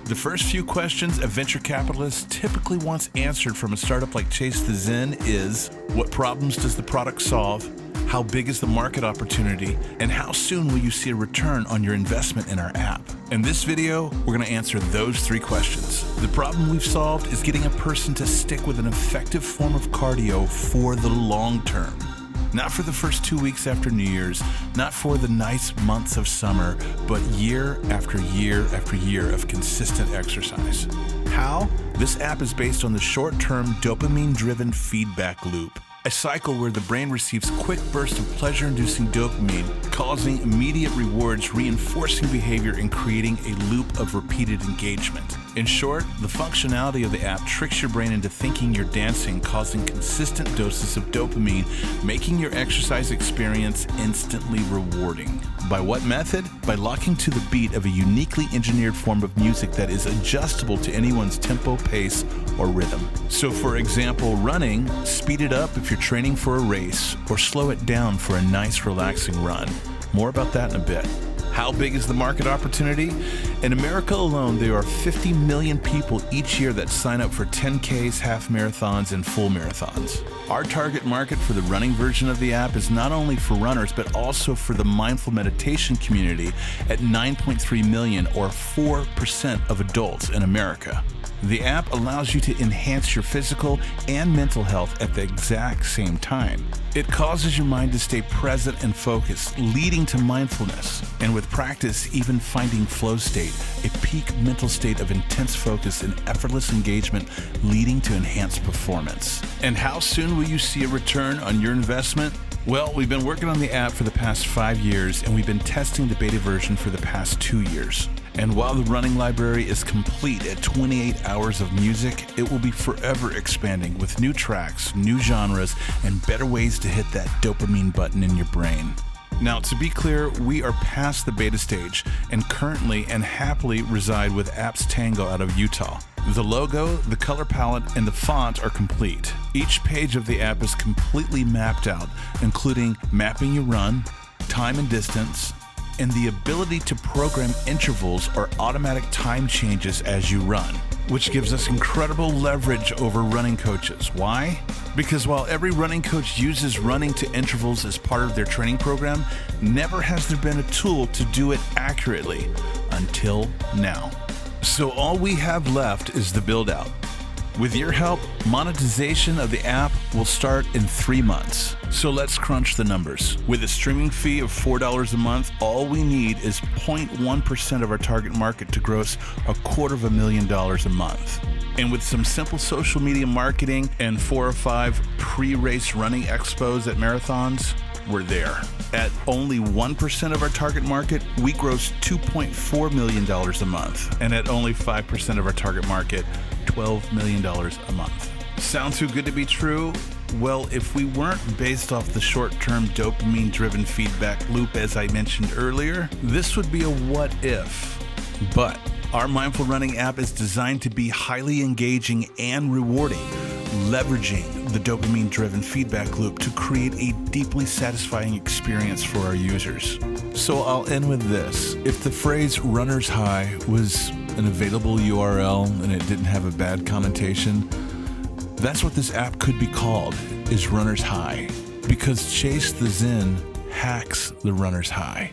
The first few questions a venture capitalist typically wants answered from a startup like Chase the Zen is, what problems does the product solve? How big is the market opportunity? And how soon will you see a return on your investment in our app? In this video, we're going to answer those three questions. The problem we've solved is getting a person to stick with an effective form of cardio for the long term. Not for the first 2 weeks after New Year's, not for the nice months of summer, but year after year after year of consistent exercise. How? This app is based on the short-term dopamine-driven feedback loop, a cycle where the brain receives quick bursts of pleasure-inducing dopamine, causing immediate rewards, reinforcing behavior, and creating a loop of repeated engagement. In short, the functionality of the app tricks your brain into thinking you're dancing, causing consistent doses of dopamine, making your exercise experience instantly rewarding. By what method? By locking to the beat of a uniquely engineered form of music that is adjustable to anyone's tempo, pace, or rhythm. So for example, running, speed it up if you're training for a race, or slow it down for a nice relaxing run. More about that in a bit. How big is the market opportunity? In America alone, there are 50 million people each year that sign up for 10Ks, half marathons, and full marathons. Our target market for the running version of the app is not only for runners, but also for the mindful meditation community at 9.3 million, or 4% of adults in America. The app allows you to enhance your physical and mental health at the exact same time. It causes your mind to stay present and focused, leading to mindfulness, and with practice, even finding flow state, a peak mental state of intense focus and effortless engagement, leading to enhanced performance. And how soon will you see a return on your investment? Well, we've been working on the app for the past 5 years, and we've been testing the beta version for the past 2 years. And while the running library is complete at 28 hours of music, it will be forever expanding with new tracks, new genres, and better ways to hit that dopamine button in your brain. Now, to be clear, we are past the beta stage and currently and happily reside with Apps Tango out of Utah. The logo, the color palette, and the font are complete. Each page of the app is completely mapped out, including mapping your run, time and distance, and the ability to program intervals or automatic time changes as you run, which gives us incredible leverage over running coaches. Why? Because while every running coach uses running to intervals as part of their training program, never has there been a tool to do it accurately until now. So all we have left is the build out. With your help, monetization of the app will start in 3 months. So let's crunch the numbers. With a streaming fee of $4 a month, all we need is 0.1% of our target market to gross $250,000 a month. And with some simple social media marketing and 4 or 5 pre-race running expos at marathons, we're there. At only 1% of our target market, we gross $2.4 million a month. And at only 5% of our target market, $12 million a month. Sound too good to be true? Well, if we weren't based off the short-term dopamine-driven feedback loop as I mentioned earlier, this would be a what if. But our Mindful Running app is designed to be highly engaging and rewarding, leveraging the dopamine-driven feedback loop to create a deeply satisfying experience for our users. So I'll end with this. If the phrase runner's high was an available URL and it didn't have a bad connotation, that's what this app could be called, is runner's high. Because Chase the Zen hacks the runner's high.